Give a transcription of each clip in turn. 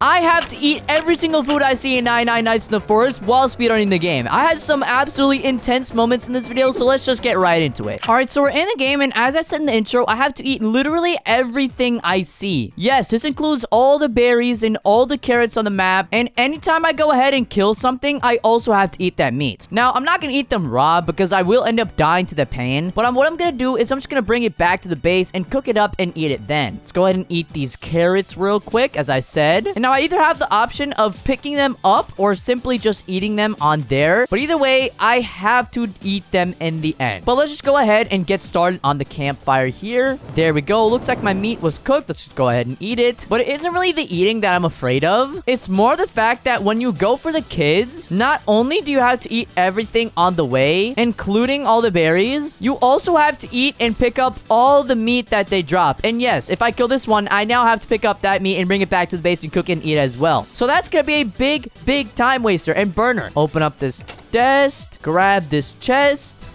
I have to eat every single food I see in 99 Nights in the Forest while speedrunning the game. I had some absolutely intense moments in this video, so let's just get right into it. Alright, so we're in the game, and as I said in the intro, I have to eat literally everything I see. Yes, this includes all the berries and all the carrots on the map, and anytime I go ahead and kill something, I also have to eat that meat. Now, I'm not gonna eat them raw because I will end up dying to the pain, but what I'm gonna do is I'm just gonna bring it back to the base and cook it up and eat it then. Let's go ahead and eat these carrots real quick, as I said. And now I either have the option of picking them up or simply just eating them on there. But either way, I have to eat them in the end. But let's just go ahead and get started on the campfire here. There we go. Looks like my meat was cooked. Let's just go ahead and eat it. But it isn't really the eating that I'm afraid of. It's more the fact that when you go for the kids, not only do you have to eat everything on the way, including all the berries, you also have to eat and pick up all the meat that they drop. And yes, if I kill this one, I now have to pick up that meat and bring it back to the base and cook it and eat it as well. So that's gonna be a big time waster and burner. Open up this desk, grab this chest.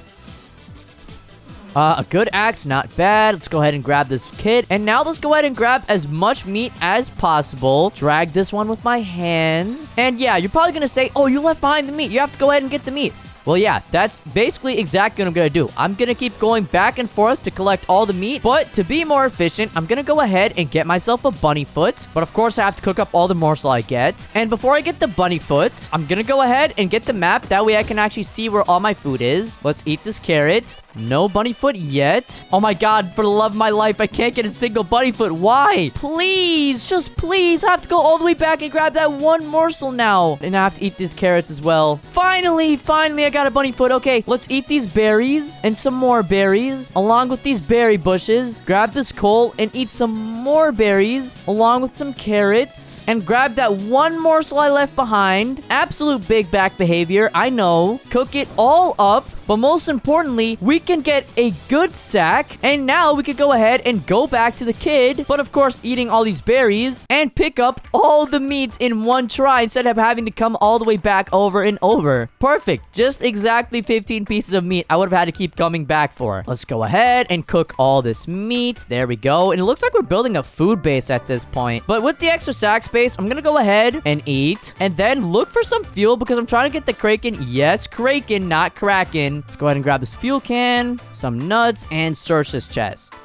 A good axe, not bad. Let's go ahead and grab this kit. And now let's go ahead and grab as much meat as possible. Drag this one with my hands. And yeah, you're probably gonna say, oh, you left behind the meat. You have to go ahead and get the meat. Well, yeah, that's basically exactly what I'm gonna do. I'm gonna keep going back and forth to collect all the meat, but to be more efficient, I'm gonna go ahead and get myself a bunny foot. But of course, I have to cook up all the morsel I get. And before I get the bunny foot, I'm gonna go ahead and get the map. That way I can actually see where all my food is. Let's eat this carrot. No bunny foot yet. Oh my god, for the love of my life, I can't get a single bunny foot. Why? Please, just please. I have to go all the way back and grab that one morsel now. And I have to eat these carrots as well. Finally, I got a bunny foot. Okay, let's eat these berries and some more berries along with these berry bushes. Grab this coal and eat some more berries along with some carrots. And grab that one morsel I left behind. Absolute big back behavior, I know. Cook it all up. But most importantly, we can get a good sack. And now we could go ahead and go back to the kid. But of course, eating all these berries and pick up all the meat in one try instead of having to come all the way back over and over. Perfect. Just exactly 15 pieces of meat I would have had to keep coming back for. Let's go ahead and cook all this meat. There we go. And it looks like we're building a food base at this point. But with the extra sack space, I'm gonna go ahead and eat. And then look for some fuel because I'm trying to get the kraken. Yes, kraken, not kraken. Let's go ahead and grab this fuel can, some nuts, and search this chest.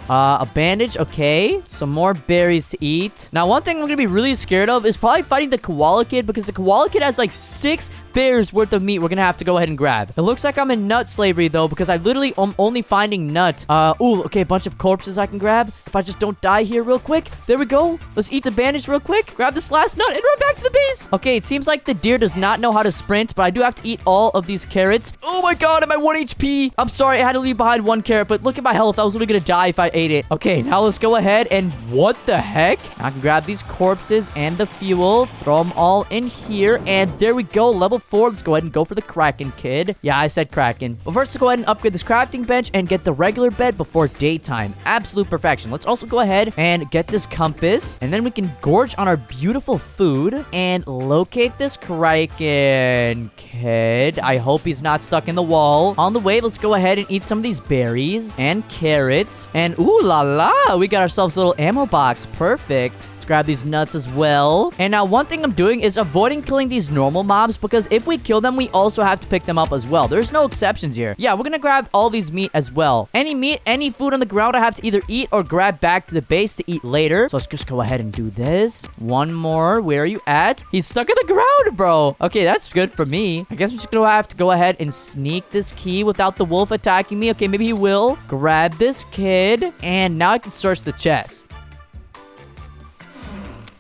A bandage, okay. Some more berries to eat. Now, one thing I'm gonna be really scared of is probably fighting the koala kid because the koala kid has like 6 bears worth of meat we're gonna have to go ahead and grab. It looks like I'm in nut slavery though because I literally am only finding nut. Ooh, okay, a bunch of corpses I can grab. If I just don't die here real quick. There we go. Let's eat the bandage real quick. Grab this last nut and run back to the base. Okay, it seems like the deer does not know how to sprint, but I do have to eat all of these carrots. Oh my god, I'm at 1 HP. I'm sorry, I had to leave behind 1 carrot, but look at my health. I was literally gonna die if I ate it. Okay, now let's go ahead and what the heck? I can grab these corpses and the fuel, throw them all in here, and there we go. Level 4. Let's go ahead and go for the kraken kid. Yeah, I said kraken. But first, let's go ahead and upgrade this crafting bench and get the regular bed before daytime. Absolute perfection. Let's also go ahead and get this compass, and then we can gorge on our beautiful food and locate this kraken kid. I hope he's not stuck in the wall. On the way, let's go ahead and eat some of these berries and carrots, and ooh la la, we got ourselves a little ammo box. Perfect. Let's grab these nuts as well. And now one thing I'm doing is avoiding killing these normal mobs because if we kill them, we also have to pick them up as well. There's no exceptions here. Yeah, we're gonna grab all these meat as well. Any meat, any food on the ground, I have to either eat or grab back to the base to eat later. So let's just go ahead and do this. One more. Where are you at? He's stuck in the ground, bro. Okay, that's good for me. I guess I'm just gonna have to go ahead and sneak this key without the wolf attacking me. Okay, maybe he will. Grab this kid. And now I can search the chest.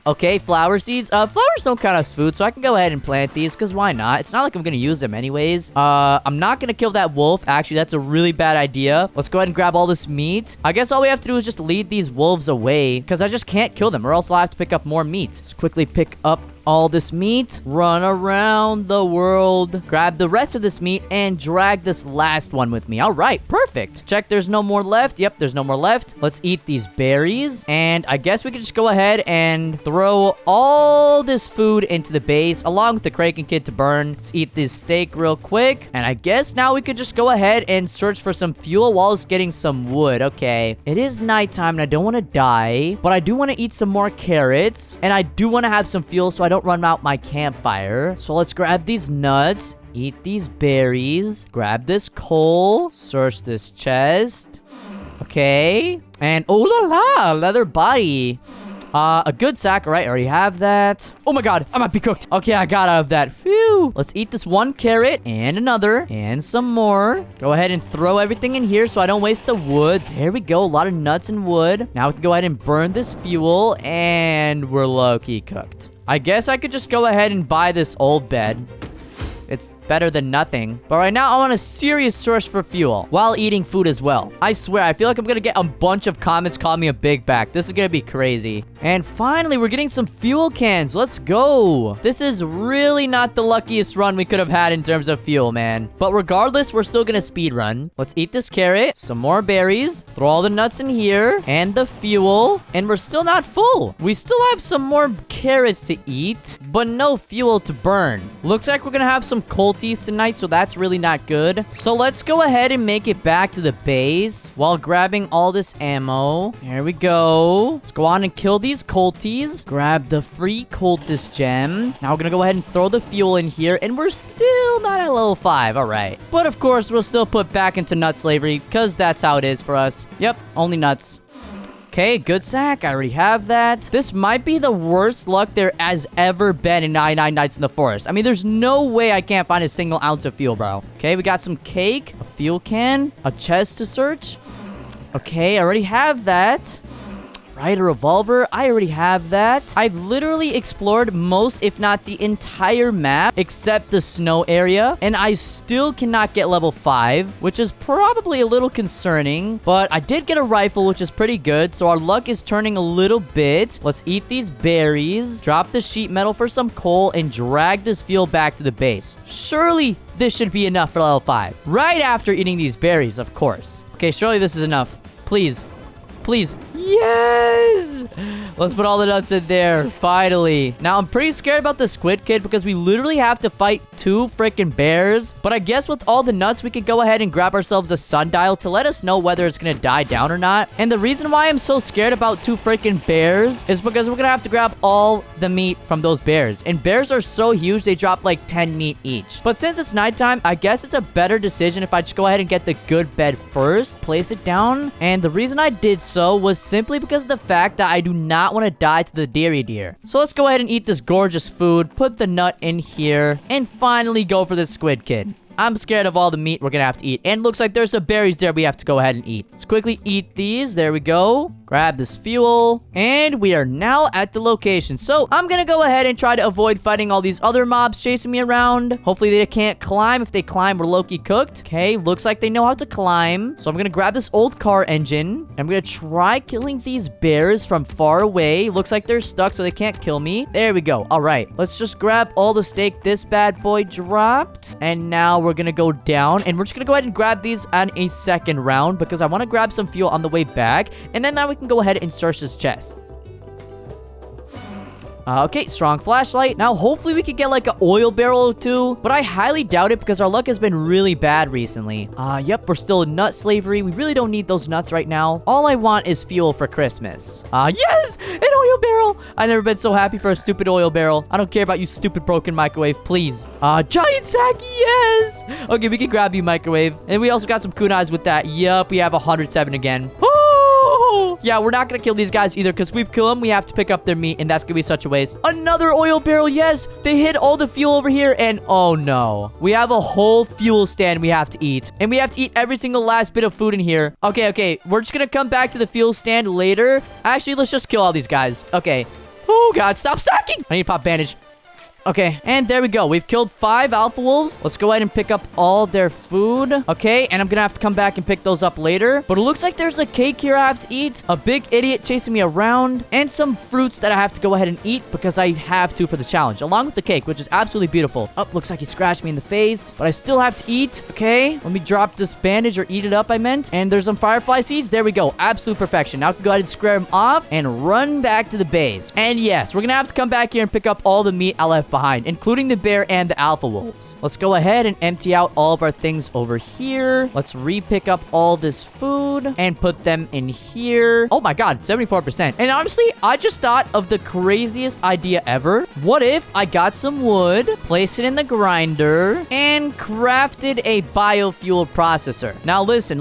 Okay, flower seeds. Flowers don't count as food, so I can go ahead and plant these, because why not? It's not like I'm gonna use them anyways. I'm not gonna kill that wolf. Actually, that's a really bad idea. Let's go ahead and grab all this meat. I guess all we have to do is just lead these wolves away, because I just can't kill them, or else I'll have to pick up more meat. Let's quickly pick up all this meat, run around the world, grab the rest of this meat, and drag this last one with me. All right, perfect. Check, there's no more left. Yep, there's no more left. Let's eat these berries, and I guess we can just go ahead and throw all this food into the base, along with the kraken kid to burn. Let's eat this steak real quick, and I guess now we could just go ahead and search for some fuel while it's getting some wood. Okay, it is nighttime, and I don't want to die, but I do want to eat some more carrots, and I do want to have some fuel so I don't run out my campfire. So let's grab these nuts, eat these berries, grab this coal, search this chest. Okay, and oh la la, leather body. A good sack. All right, I already have that. Oh my god, I might be cooked. Okay, I got out of that. Phew. Let's eat this one carrot and another and some more. Go ahead and throw everything in here so I don't waste the wood. There we go, a lot of nuts and wood. Now we can go ahead and burn this fuel, and we're low-key cooked. I guess I could just go ahead and buy this old bed. It's better than nothing. But right now, I want a serious source for fuel while eating food as well. I swear, I feel like I'm gonna get a bunch of comments calling me a big back. This is gonna be crazy. And finally, we're getting some fuel cans. Let's go. This is really not the luckiest run we could have had in terms of fuel, man. But regardless, we're still gonna speed run. Let's eat this carrot, some more berries, throw all the nuts in here, and the fuel. And we're still not full. We still have some more carrots to eat, but no fuel to burn. Looks like we're gonna have some colties tonight, so that's really not good. So let's go ahead and make it back to the base while grabbing all this ammo. There we go. Let's go on and kill these colties. Grab the free cultist gem. Now we're gonna go ahead and throw the fuel in here, and we're still not at level 5. All right. But of course, we'll still put back into nut slavery because that's how it is for us. Yep, only nuts. Okay, good sack. I already have that. This might be the worst luck there has ever been in 99 Nights in the Forest. I mean, there's no way I can't find a single ounce of fuel, bro. Okay, we got some cake, a fuel can, a chest to search. Okay, I already have that. Right, a revolver. I already have that. I've literally explored most, if not the entire map, except the snow area, and I still cannot get level 5, which is probably a little concerning, but I did get a rifle, which is pretty good, so our luck is turning a little bit. Let's eat these berries, drop the sheet metal for some coal, and drag this fuel back to the base. Surely this should be enough for level 5. Right after eating these berries, of course. Okay, surely this is enough. Please. Please. Yes! Let's put all the nuts in there. Finally. Now, I'm pretty scared about the Squid Kid because we literally have to fight 2 freaking bears. But I guess with all the nuts, we could go ahead and grab ourselves a sundial to let us know whether it's going to die down or not. And the reason why I'm so scared about 2 freaking bears is because we're going to have to grab all the meat from those bears. And bears are so huge, they drop like 10 meat each. But since it's nighttime, I guess it's a better decision if I just go ahead and get the good bed first. Place it down. And the reason I did so was simply because of the fact that I do not want to die to the dairy deer. So let's go ahead and eat this gorgeous food, put the nut in here, and finally go for the Squid Kid. I'm scared of all the meat we're gonna have to eat. And looks like there's some berries there we have to go ahead and eat. Let's quickly eat these. There we go. Grab this fuel. And we are now at the location. So I'm gonna go ahead and try to avoid fighting all these other mobs chasing me around. Hopefully they can't climb. If they climb, we're low-key cooked. Okay, looks like they know how to climb. So I'm gonna grab this old car engine. I'm gonna try killing these bears from far away. Looks like they're stuck, so they can't kill me. There we go. All right, let's just grab all the steak this bad boy dropped. And now we're gonna go down, and we're just gonna go ahead and grab these on a second round because I want to grab some fuel on the way back, and then now we can go ahead and search this chest. Okay, strong flashlight. Now, hopefully we could get like an oil barrel or 2, but I highly doubt it because our luck has been really bad recently. Yep, we're still in nut slavery. We really don't need those nuts right now. All I want is fuel for Christmas. Yes, an oil barrel. I've never been so happy for a stupid oil barrel. I don't care about you stupid broken microwave, please. Giant sack, yes. Okay, we can grab you, microwave. And we also got some kunais with that. Yup, we have 107 again. Yeah, we're not gonna kill these guys either because if we kill them, we have to pick up their meat, and that's gonna be such a waste. Another oil barrel, yes! They hid all the fuel over here, and oh no. We have a whole fuel stand we have to eat, and we have to eat every single last bit of food in here. Okay, we're just gonna come back to the fuel stand later. Actually, let's just kill all these guys. Okay. Oh god, stop stacking! I need to pop bandage. Okay, and there we go. We've killed 5 alpha wolves. Let's go ahead and pick up all their food. Okay, and I'm gonna have to come back and pick those up later. But it looks like there's a cake here I have to eat, a big idiot chasing me around, and some fruits that I have to go ahead and eat because I have to for the challenge, along with the cake, which is absolutely beautiful. Oh, looks like he scratched me in the face, but I still have to eat. Okay, let me drop this bandage or eat it up, I meant. And there's some firefly seeds. There we go. Absolute perfection. Now I can go ahead and square them off and run back to the base. And yes, we're gonna have to come back here and pick up all the meat I left behind, including the bear and the alpha wolves. Let's go ahead and empty out all of our things over here. Let's re-pick up all this food and put them in here. Oh my god, 74%. And honestly, I just thought of the craziest idea ever. What if I got some wood, placed it in the grinder, and crafted a biofuel processor? Now listen.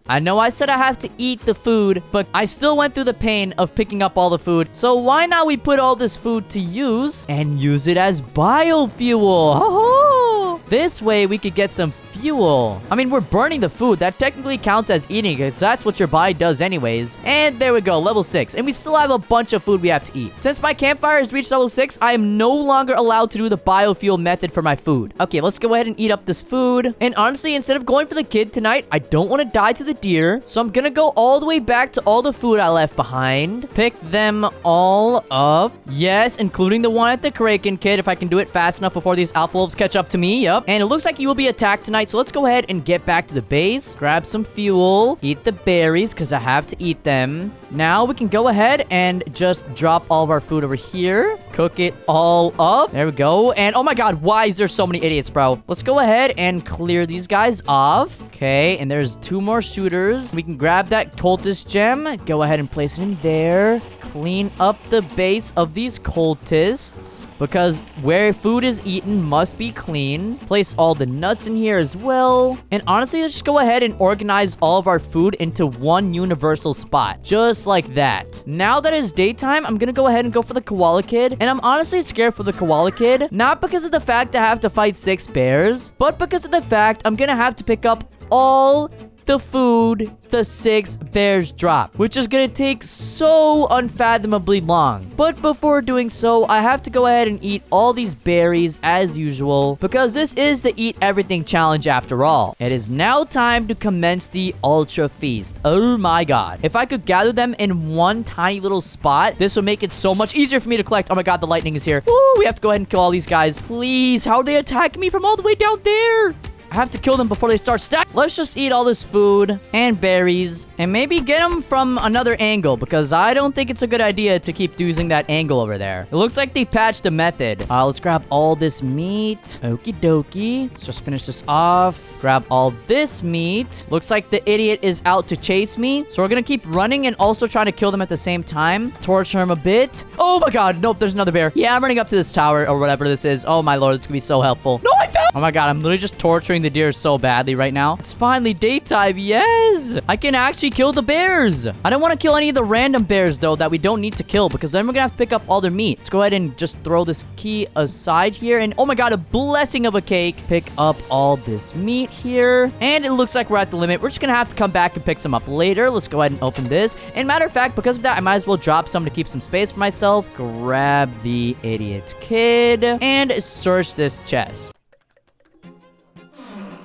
I know I said I have to eat the food, but I still went through the pain of picking up all the food. So why not we put all this food to use and use it as biofuel? Oh, this way we could get some fuel. I mean, we're burning the food. That technically counts as eating it. That's what your body does anyways. And there we go, level 6. And we still have a bunch of food we have to eat. Since my campfire has reached level 6, I am no longer allowed to do the biofuel method for my food. Okay, let's go ahead and eat up this food. And honestly, instead of going for the kid tonight, I don't want to die to the deer. So I'm gonna go all the way back to all the food I left behind. Pick them all up. Yes, including the one at the kraken kid, if I can do it fast enough before these alpha wolves catch up to me. Yep. And it looks like he will be attacked tonight. So let's go ahead and get back to the base. Grab some fuel. Eat the berries because I have to eat them. Now we can go ahead and just drop all of our food over here. Cook it all up. There we go. And oh my god, why is there so many idiots, bro? Let's go ahead and clear these guys off. Okay, and there's 2 more shooters. We can grab that cultist gem. Go ahead and place it in there. Clean up the base of these cultists because where food is eaten must be clean. Place all the nuts in here as well. And honestly, let's just go ahead and organize all of our food into one universal spot. Just like that. Now that it's daytime, I'm gonna go ahead and go for the koala kid. And I'm honestly scared for the koala kid. Not because of the fact I have to fight 6 bears, but because of the fact I'm gonna have to pick up all the food the 6 bears drop, which is gonna take so unfathomably long. But before doing so, I have to go ahead and eat all these berries as usual, because this is the eat everything challenge after all. It is now time to commence the ultra feast. Oh my god. If I could gather them in one tiny little spot, this would make it so much easier for me to collect. Oh my god, the lightning is here. Woo, we have to go ahead and kill all these guys. Please, how are they attacking me from all the way down there? I have to kill them before they start stacking. Let's just eat all this food and berries and maybe get them from another angle because I don't think it's a good idea to keep using that angle over there. It looks like they patched the method. Let's grab all this meat. Okie dokie. Let's just finish this off. Grab all this meat. Looks like the idiot is out to chase me. So we're gonna keep running and also trying to kill them at the same time. Torture him a bit. Oh my god. Nope, there's another bear. Yeah, I'm running up to this tower or whatever this is. Oh my lord, it's gonna be so helpful. No, I fell! Oh my god, I'm literally just torturing the deer so badly right now. It's finally daytime. Yes! I can actually kill the bears. I don't want to kill any of the random bears though that we don't need to kill because then we're gonna have to pick up all their meat. Let's go ahead and just throw this key aside here and oh my god, a blessing of a cake. Pick up all this meat here and it looks like we're at the limit. We're just gonna have to come back and pick some up later. Let's go ahead and open this. And matter of fact, because of that, I might as well drop some to keep some space for myself. Grab the idiot kid and search this chest.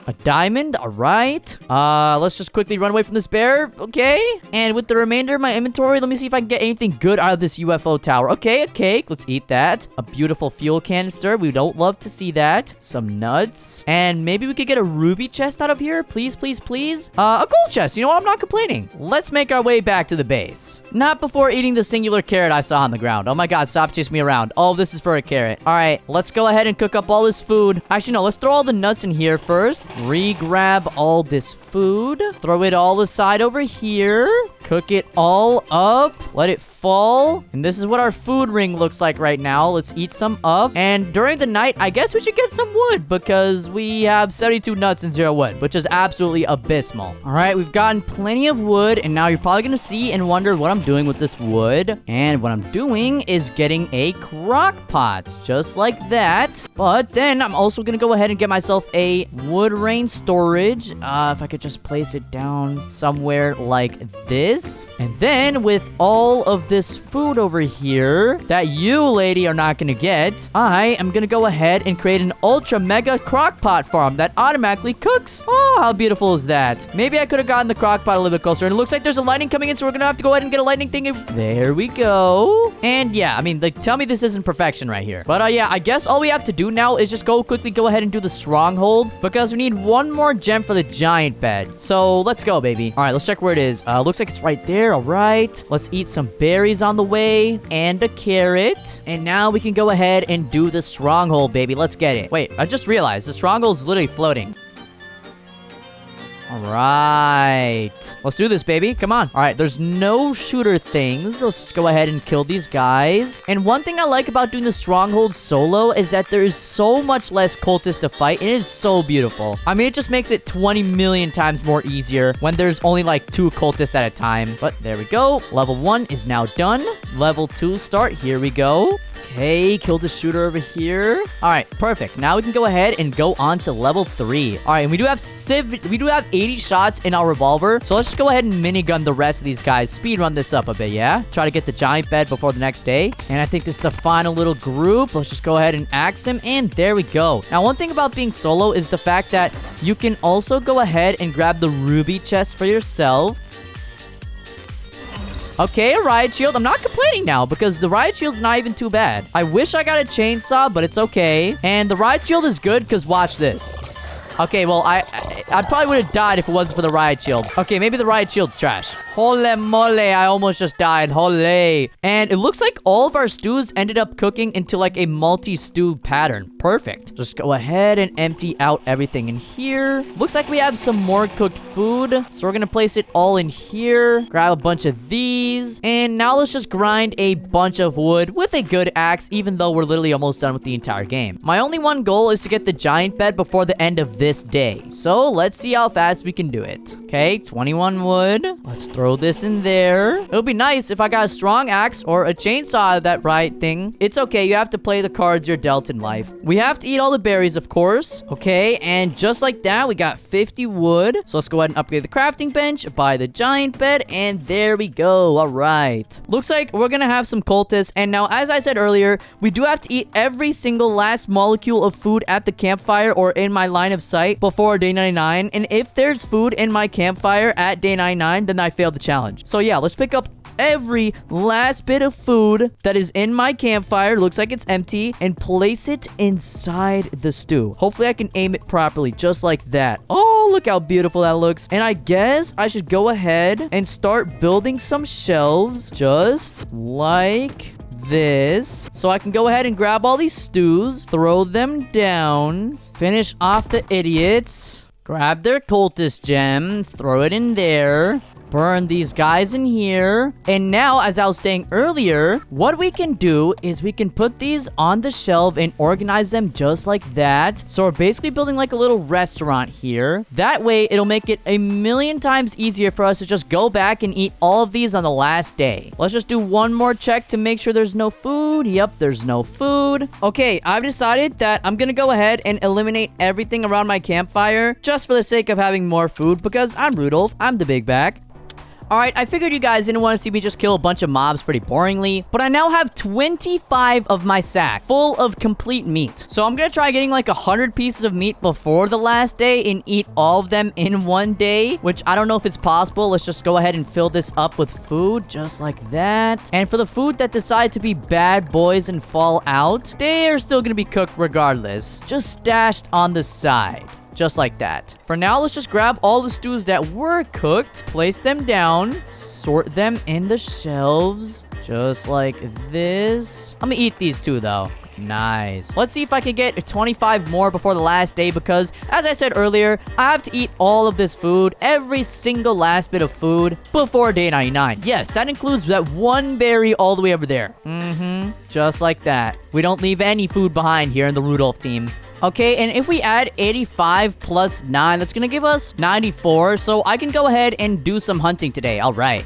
A diamond, all right. Let's just quickly run away from this bear, okay? And with the remainder of my inventory, let me see if I can get anything good out of this UFO tower. Okay, a cake, let's eat that. A beautiful fuel canister, we don't love to see that. Some nuts, and maybe we could get a ruby chest out of here, please, please, please. A gold chest, you know what, I'm not complaining. Let's make our way back to the base. Not before eating the singular carrot I saw on the ground. Oh my god, stop chasing me around. All this is for a carrot. All right, let's go ahead and cook up all this food. Actually, no, let's throw all the nuts in here first. Re-grab all this food. Throw it all aside over here. Cook it all up. Let it fall. And this is what our food ring looks like right now. Let's eat some up. And during the night, I guess we should get some wood because we have 72 nuts and 0 wood, which is absolutely abysmal. All right, we've gotten plenty of wood. And now you're probably going to see and wonder what I'm doing with this wood. And what I'm doing is getting a crock pot, just like that. But then I'm also going to go ahead and get myself a wood rain storage. If I could just place it down somewhere like this. this. And then with all of this food over here that you, lady, are not gonna get, I am gonna go ahead and create an ultra mega crock pot farm that automatically cooks. Oh, how beautiful is that? Maybe I could have gotten the crock pot a little bit closer. And it looks like there's a lightning coming in, so we're gonna have to go ahead and get a lightning thing. There we go. And yeah, I mean, like, tell me this isn't perfection right here. But yeah, I guess all we have to do now is just quickly go ahead and do the stronghold, because we need one more gem for the giant bed. So let's go, baby. All right, let's check where it is. Looks like it's right there. All right, let's eat some berries on the way and a carrot. And now we can go ahead and do the stronghold, baby. Let's get it. Wait, I just realized the stronghold's literally floating. All right, let's do this, baby. Come on. All right, there's no shooter things. Let's just go ahead and kill these guys. And one thing I like about doing the stronghold solo is that there is so much less cultists to fight. It is so beautiful. I mean, it just makes it 20 million times more easier when there's only like 2 cultists at a time. But there we go. Level 1 is now done. Level 2 start. Here we go. Okay, kill the shooter over here. All right, perfect. Now we can go ahead and go on to level 3. All right, and we do have 80 shots in our revolver. So let's just go ahead and minigun the rest of these guys. Speed run this up a bit, yeah? Try to get the giant bed before the next day. And I think this is the final little group. Let's just go ahead and axe him. And there we go. Now, one thing about being solo is the fact that you can also go ahead and grab the ruby chest for yourself. Okay, a riot shield. I'm not complaining now because the riot shield's not even too bad. I wish I got a chainsaw, but it's okay. And the riot shield is good because watch this. Okay, well, I probably would have died if it wasn't for the riot shield. Okay, maybe the riot shield's trash. Holy moly, I almost just died. Holy. And it looks like all of our stews ended up cooking into like a multi-stew pattern. Perfect. Just go ahead and empty out everything in here. Looks like we have some more cooked food. So we're gonna place it all in here. Grab a bunch of these. And now let's just grind a bunch of wood with a good axe, even though we're literally almost done with the entire game. My only one goal is to get the giant bed before the end of this day. So let's see how fast we can do it. Okay, 21 wood. Let's throw this in there. It would be nice if I got a strong axe or a chainsaw, that right thing. It's okay, you have to play the cards you're dealt in life. We have to eat all the berries, of course. Okay, and just like that, we got 50 wood. So let's go ahead and upgrade the crafting bench, buy the giant bed, and there we go. All right. Looks like we're gonna have some cultists. And now, as I said earlier, we do have to eat every single last molecule of food at the campfire or in my line of sight before day 99. And if there's food in my campfire at day 99, then I failed the challenge. So yeah, let's pick up every last bit of food that is in my campfire. Looks like it's empty, and place it inside the stew. Hopefully I can aim it properly, just like that. Oh, look how beautiful that looks. And I guess I should go ahead and start building some shelves, just like this, so I can go ahead and grab all these stews, throw them down, finish off the idiots, grab their cultist gem, throw it in there, burn these guys in here. And now, as I was saying earlier, what we can do is we can put these on the shelf and organize them just like that. So we're basically building like a little restaurant here. That way, it'll make it a million times easier for us to just go back and eat all of these on the last day. Let's just do one more check to make sure there's no food. Yep, there's no food. Okay, I've decided that I'm gonna go ahead and eliminate everything around my campfire just for the sake of having more food, because I'm Rudolph, I'm the big back. Alright, I figured you guys didn't want to see me just kill a bunch of mobs pretty boringly, but I now have 25 of my sack full of complete meat. So I'm gonna try getting like 100 pieces of meat before the last day and eat all of them in one day, which I don't know if it's possible. Let's just go ahead and fill this up with food, just like that. And for the food that decide to be bad boys and fall out, they are still gonna be cooked regardless, just stashed on the side. Just like that. For now, let's just grab all the stews that were cooked, place them down, sort them in the shelves, just like this. I'm gonna eat these two, though. Nice. Let's see if I can get 25 more before the last day, because, as I said earlier, I have to eat all of this food, every single last bit of food, before day 99. Yes, that includes that one berry all the way over there. Just like that. We don't leave any food behind here in the Rudolph team. Okay, and if we add 85 plus 9, that's gonna give us 94, so I can go ahead and do some hunting today. All right.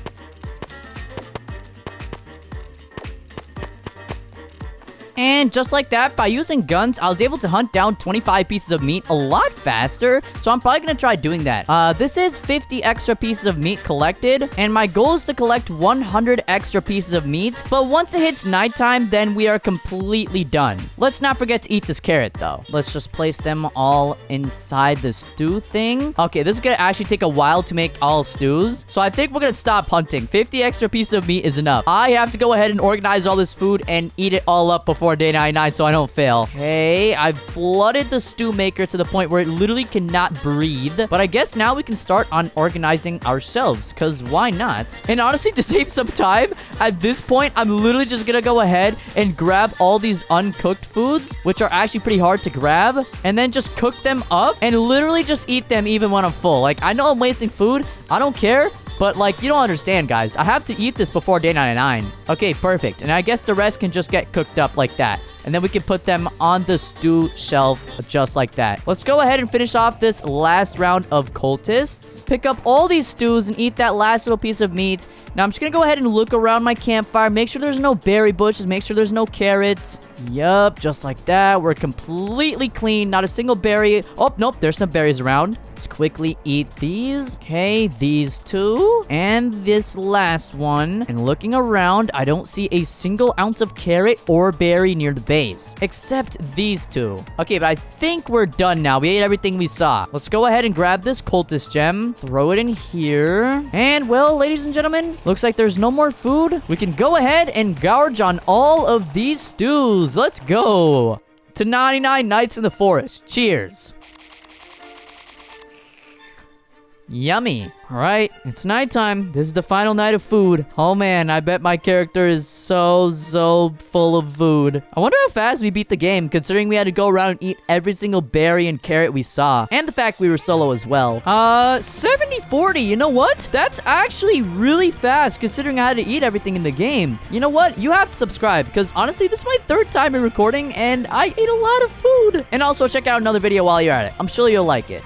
And just like that, by using guns, I was able to hunt down 25 pieces of meat a lot faster. So I'm probably gonna try doing that. This is 50 extra pieces of meat collected, and my goal is to collect 100 extra pieces of meat. But once it hits nighttime, then we are completely done. Let's not forget to eat this carrot, though. Let's just place them all inside the stew thing. Okay, this is gonna actually take a while to make all stews. So I think we're gonna stop hunting. 50 extra pieces of meat is enough. I have to go ahead and organize all this food and eat it all up before day 99 so I don't fail. Okay, I've flooded the stew maker to the point where it literally cannot breathe. But I guess now we can start on organizing ourselves, because why not? And honestly, to save some time, at this point, I'm literally just gonna go ahead and grab all these uncooked foods, which are actually pretty hard to grab, and then just cook them up and literally just eat them even when I'm full. Like, I know I'm wasting food. I don't care. But, like, you don't understand, guys. I have to eat this before day 99. Okay, perfect. And I guess the rest can just get cooked up like that. And then we can put them on the stew shelf just like that. Let's go ahead and finish off this last round of cultists. Pick up all these stews and eat that last little piece of meat. Now, I'm just gonna go ahead and look around my campfire. Make sure there's no berry bushes. Make sure there's no carrots. Yup, just like that. We're completely clean. Not a single berry. Oh, nope. There's some berries around. Let's quickly eat these. Okay, these two. And this last one. And looking around, I don't see a single ounce of carrot or berry near the base. Except these two. Okay, but I think we're done now. We ate everything we saw. Let's go ahead and grab this cultist gem. Throw it in here. And, well, ladies and gentlemen, looks like there's no more food. We can go ahead and gorge on all of these stews. Let's go. To 99 nights in the forest. Cheers. Yummy. All right, it's nighttime. This is the final night of food. Oh man, I bet my character is so full of food. I wonder how fast we beat the game, considering we had to go around and eat every single berry and carrot we saw. And the fact we were solo as well. 70-40, you know what? That's actually really fast, considering I had to eat everything in the game. You know what? You have to subscribe, because honestly, this is my third time in recording, and I ate a lot of food. And also check out another video while you're at it. I'm sure you'll like it.